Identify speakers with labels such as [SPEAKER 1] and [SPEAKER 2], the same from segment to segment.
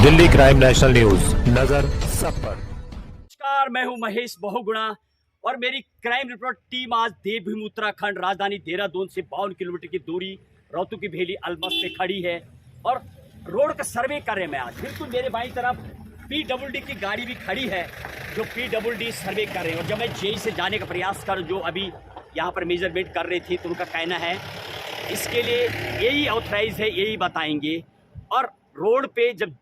[SPEAKER 1] Delhi crime national news, नजर सब पर।
[SPEAKER 2] नमस्कार, मैं हूं महेश बहुगुणा और मेरी क्राइम रिपोर्ट टीम आज देवभूमि उत्तराखंड राजधानी देहरादून से 52 किलोमीटर की दूरी रौतु की भेली अलमस पे खड़ी है और रोड का सर्वे कर रहे हैं। मैं आज बिल्कुल मेरे बाईं तरफ PWD की गाड़ी भी खड़ी है जो PWD सर्वे कर रहे हैं। और जब मैं जेई से जाने का प्रयास कर जो अभी यहाँ पर मेजरमेंट कर रही थी तो उनका कहना है इसके लिए यही ऑथराइज है, यही बताएंगे। और रोड पे जब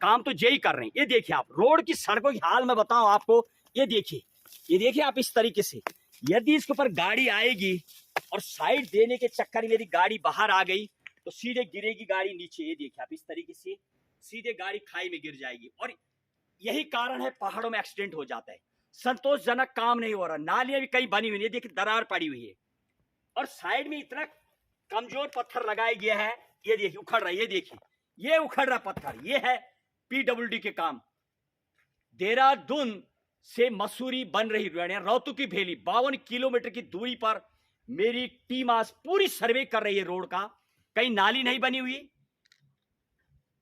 [SPEAKER 2] काम तो जेई कर रहे हैं, ये देखिए आप रोड की सड़कों की हाल मैं बताऊं आपको। ये देखिए आप इस तरीके से यदि इसके ऊपर गाड़ी आएगी और साइड देने के चक्कर में यदि गाड़ी बाहर आ गई तो सीधे गिरेगी गाड़ी नीचे। ये देखिए आप इस तरीके से सीधे गाड़ी खाई में गिर जाएगी। और यही कारण है पहाड़ों में एक्सीडेंट हो जाता है। संतोषजनक काम नहीं हो रहा। नालियां भी कई बनी हुई है, देखिए दरार पड़ी हुई है और साइड में इतना कमजोर पत्थर लगाया गया है। ये देखिए उखड़ रहा है, ये देखिए ये उखड़ रहा पत्थर। ये है PWD के काम। देहरादून से मसूरी बन रही रौतु की भेली 52 किलोमीटर की दूरी पर मेरी टीम आज पूरी सर्वे कर रही है रोड का। कहीं नाली नहीं बनी हुई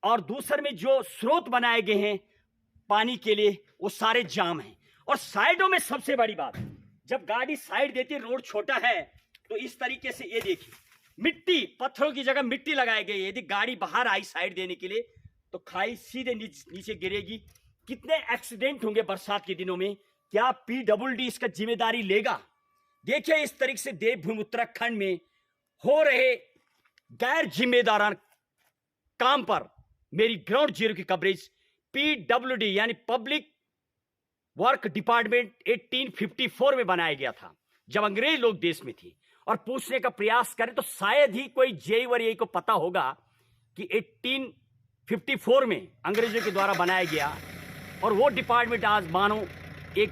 [SPEAKER 2] और दूसरे में जो स्रोत बनाए गए हैं पानी के लिए वो सारे जाम हैं। और साइडों में सबसे बड़ी बात, जब गाड़ी साइड देती है, रोड छोटा है तो इस तरीके से ये देखिए मिट्टी, पत्थरों की जगह मिट्टी लगाई गई है। यदि गाड़ी बाहर आई साइड देने के लिए तो खाई सीधे नीचे गिरेगी। कितने एक्सीडेंट होंगे बरसात के दिनों में, क्या PWD इसका जिम्मेदारी लेगा? देखिए इस तरीके से देवभूमि उत्तराखंड में हो रहे गैर जिम्मेदारान काम पर मेरी ग्राउंड जीरो की कवरेज PWD यानी पब्लिक वर्क डिपार्टमेंट 1854 में बनाया गया था जब अंग्रेज लोग देश में थे। और पूछने का प्रयास करें तो शायद ही कोई जेई वर यही को पता होगा कि 1854 में अंग्रेजों के द्वारा बनाया गया और वो डिपार्टमेंट आज मानो एक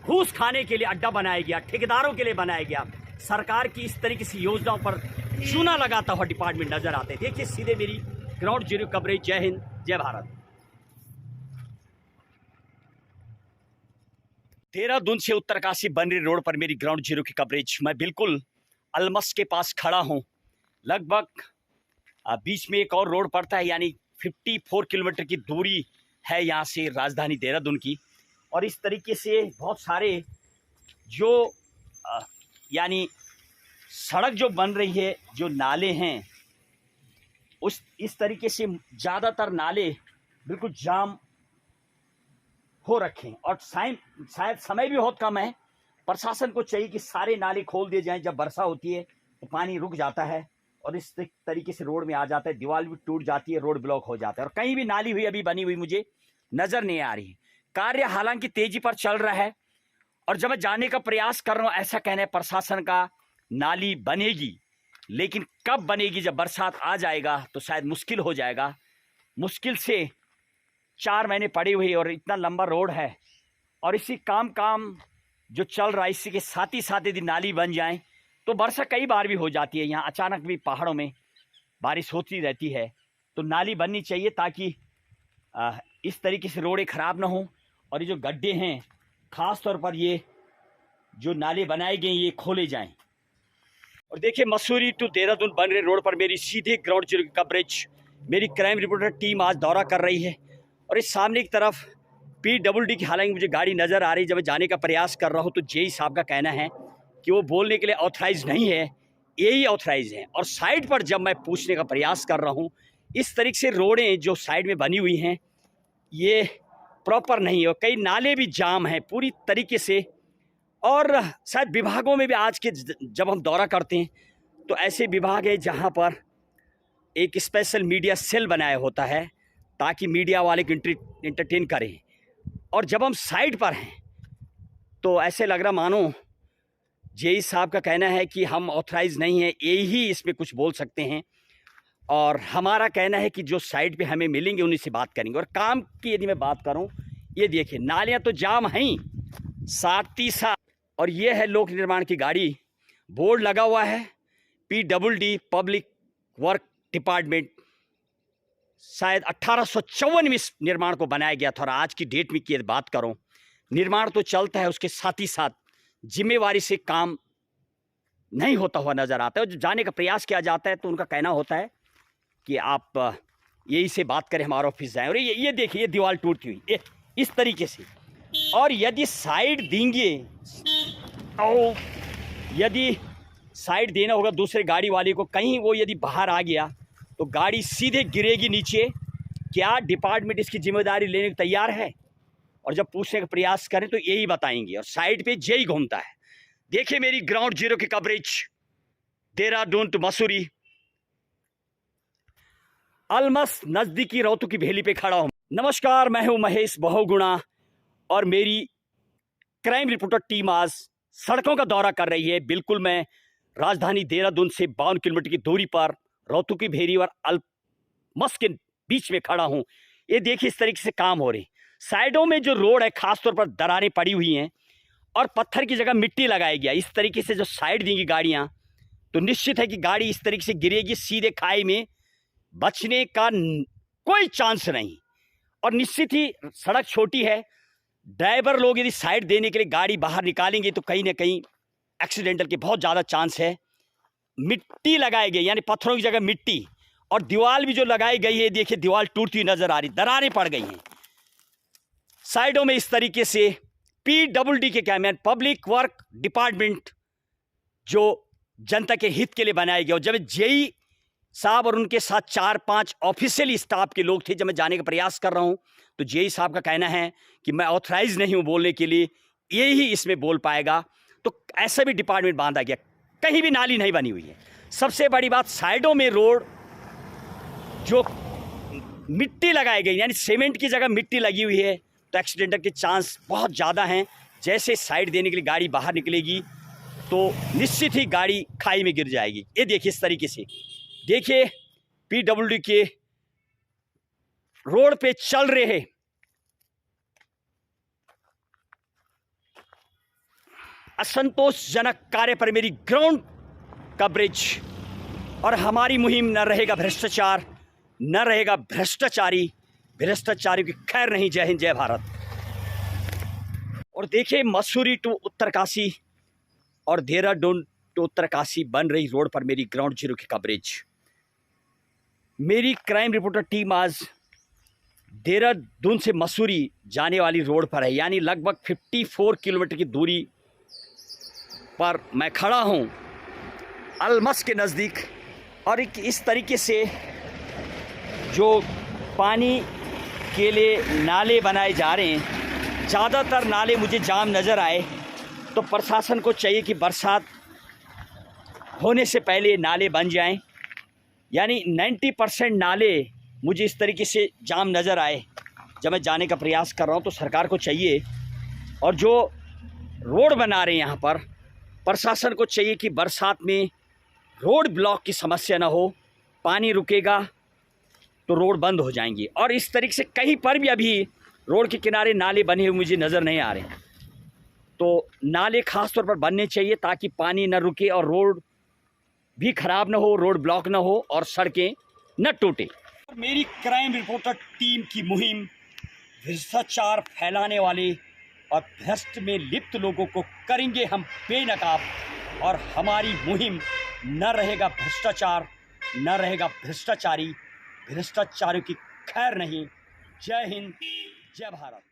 [SPEAKER 2] घूस खाने के लिए अड्डा बनाया गया, ठेकेदारों के लिए बनाया गया। सरकार की इस तरीके से योजनाओं पर चूना लगाता हुआ डिपार्टमेंट नजर आते हैं। देखिए सीधे मेरी ग्राउंड जीरो कवरेज। जय हिंद, जय भारत। देहरादून से उत्तरकाशी बन रही रोड पर मेरी ग्राउंड जीरो की कवरेज। मैं बिल्कुल अलमस के पास खड़ा हूं। लगभग बीच में एक और रोड पड़ता है, यानी 54 किलोमीटर की दूरी है यहाँ से राजधानी देहरादून की। और इस तरीके से बहुत सारे जो यानी सड़क जो बन रही है, जो नाले हैं उस इस तरीके से ज़्यादातर नाले बिल्कुल जाम हो रखे हैं। और शायद समय भी बहुत कम है। प्रशासन को चाहिए कि सारे नाले खोल दिए जाएं। जब वर्षा होती है तो पानी रुक जाता है और इस तरीके से रोड में आ जाता है, दीवार भी टूट जाती है, रोड ब्लॉक हो जाता है। और कहीं भी नाली हुई अभी बनी हुई मुझे नजर नहीं आ रही। कार्य हालांकि तेजी पर चल रहा है और जब मैं जाने का प्रयास कर रहा हूं, ऐसा कहना है प्रशासन का नाली बनेगी, लेकिन कब बनेगी? जब बरसात आ जाएगा तो शायद मुश्किल हो जाएगा। मुश्किल से 4 महीने पड़ी हुई और इतना लंबा रोड है और इसी काम जो चल रहा है, इसी के साथ ही साथ यदि नाली बन जाए तो वर्षा कई बार भी हो जाती है। यहाँ अचानक भी पहाड़ों में बारिश होती रहती है तो नाली बननी चाहिए ताकि इस तरीके से रोडें ख़राब ना हो। और ये जो गड्ढे हैं, ख़ास तौर पर ये जो नाले बनाए गए ये खोले जाएं। और देखिए मसूरी टू देहरादून बन रहे रोड पर मेरी सीधे ग्राउंड जीरो की कवरेज मेरी क्राइम रिपोर्टर टीम आज दौरा कर रही है। और इस सामने की तरफ PWD की हालांकि मुझे गाड़ी नज़र आ रही है। जब मैं जाने का प्रयास कर रहा हूँ तो जेई साहब का कहना है कि वो बोलने के लिए ऑथराइज नहीं है, यही ऑथराइज है। और साइड पर जब मैं पूछने का प्रयास कर रहा हूँ, इस तरीके से रोडें जो साइड में बनी हुई हैं ये प्रॉपर नहीं है और कई नाले भी जाम हैं पूरी तरीके से। और शायद विभागों में भी आज के जब हम दौरा करते हैं तो ऐसे विभाग है जहाँ पर एक स्पेशल मीडिया सेल बनाया होता है ताकि मीडिया वाले को इंटरटेन करें। और जब हम साइड पर हैं तो ऐसे लग रहा मानो जेई साहब का कहना है कि हम ऑथराइज नहीं है, यही इसमें कुछ बोल सकते हैं। और हमारा कहना है कि जो साइड पे हमें मिलेंगे उन्हीं से बात करेंगे। और काम की यदि मैं बात करूं, ये देखिए नालियां तो जाम हैं ही, साथ ही साथ और ये है लोक निर्माण की गाड़ी, बोर्ड लगा हुआ है PWD पब्लिक वर्क डिपार्टमेंट। शायद 1854 में इस निर्माण को बनाया गया था और आज की डेट में की बात करूं, निर्माण तो चलता है, उसके साथ ही साथ जिम्मेवारी से काम नहीं होता हुआ नजर आता है। और जब जाने का प्रयास किया जाता है तो उनका कहना होता है कि आप यही से बात करें, हमारा ऑफिस जाए। और ये देखिए, ये दीवार टूटती हुई इस तरीके से। और यदि साइड देंगे, और यदि साइड देना होगा दूसरे गाड़ी वाले को, कहीं वो यदि बाहर आ गया तो गाड़ी सीधे गिरेगी नीचे। क्या डिपार्टमेंट इसकी जिम्मेदारी लेने को तैयार है? और जब पूछने का प्रयास करें तो यही बताएंगे। और साइड पे यही घूमता है। देखिए मेरी ग्राउंड जीरो की coverage, Dehradun to Mussoorie, almost नजदीकी रौतू की भेली पे खड़ा हूं। नमस्कार, मैं हूं महेश बहुगुणा और मेरी क्राइम रिपोर्टर टीम आज सड़कों का दौरा कर रही है। बिल्कुल मैं राजधानी देहरादून से 52 किलोमीटर की दूरी पर रौतू की भेरी और अलमस के बीच में खड़ा हूं। ये देखिए इस तरीके से काम हो रहे हैं। साइडों में जो रोड है खासतौर पर दरारें पड़ी हुई हैं और पत्थर की जगह मिट्टी लगाया गया। इस तरीके से जो साइड देंगी गाड़ियां तो निश्चित है कि गाड़ी इस तरीके से गिरेगी, सीधे खाई में बचने का कोई चांस नहीं। और निश्चित ही सड़क छोटी है, ड्राइवर लोग यदि साइड देने के लिए गाड़ी बाहर निकालेंगे तो कहीं ना कहीं एक्सीडेंटल के बहुत ज़्यादा चांस है। मिट्टी लगाई गई, यानी पत्थरों की जगह मिट्टी, और दीवार भी जो लगाई गई है, देखिए दीवार टूटती हुई नजर आ रही, दरारें पड़ गई हैं साइडों में। इस तरीके से PWD के कैमरे, पब्लिक वर्क डिपार्टमेंट, जो जनता के हित के लिए बनाया गया। और जब जेई साहब और उनके साथ 4-5 ऑफिशियल स्टाफ के लोग थे, जब मैं जाने का प्रयास कर रहा हूं तो जेई साहब का कहना है कि मैं ऑथराइज नहीं हूं बोलने के लिए, ये ही इसमें बोल पाएगा। तो ऐसा भी डिपार्टमेंट बांधा गया, कहीं भी नाली नहीं बनी हुई है। सबसे बड़ी बात, साइडों में रोड जो मिट्टी लगाई गई, यानी सीमेंट की जगह मिट्टी लगी हुई है, तो एक्सीडेंट के चांस बहुत ज़्यादा हैं। जैसे साइड देने के लिए गाड़ी बाहर निकलेगी तो निश्चित ही गाड़ी खाई में गिर जाएगी। ये देखिए इस तरीके से, देखिए PWD के रोड पे चल रहे असंतोषजनक कार्य पर मेरी ग्राउंड कवरेज। और हमारी मुहिम न रहेगा भ्रष्टाचार, न रहेगा भ्रष्टाचारी, भ्रष्टाचारियों की खैर नहीं। जय हिंद, जय भारत। और देखिए मसूरी टू उत्तरकाशी और देहरादून टू उत्तरकाशी बन रही रोड पर मेरी ग्राउंड जीरो की कवरेज। मेरी क्राइम रिपोर्टर टीम आज देहरादून से मसूरी जाने वाली रोड पर है, यानी लगभग 54 किलोमीटर की दूरी पर मैं खड़ा हूं, अलमस के नज़दीक। और इस तरीके से जो पानी के लिए नाले बनाए जा रहे हैं, ज़्यादातर नाले मुझे जाम नज़र आए। तो प्रशासन को चाहिए कि बरसात होने से पहले नाले बन जाएं, यानी 90% नाले मुझे इस तरीके से जाम नज़र आए जब मैं जाने का प्रयास कर रहा हूं। तो सरकार को चाहिए, और जो रोड बना रहे हैं यहाँ पर, प्रशासन को चाहिए कि बरसात में रोड ब्लॉक की समस्या ना हो। पानी रुकेगा तो रोड बंद हो जाएंगी। और इस तरीके से कहीं पर भी अभी रोड के किनारे नाले बने हुए मुझे नज़र नहीं आ रहे। तो नाले खास तौर पर बनने चाहिए ताकि पानी न रुके और रोड भी ख़राब ना हो, रोड ब्लॉक ना हो और सड़कें न टूटे। मेरी क्राइम रिपोर्टर टीम की मुहिम भ्रष्टाचार फैलाने वाले और भ्रष्ट में लिप्त लोगों को करेंगे हम बेनकाब। और हमारी मुहिम न रहेगा भ्रष्टाचार, न रहेगा भ्रष्टाचारी, भ्रष्टाचारियों की खैर नहीं। जय हिंद, जय भारत।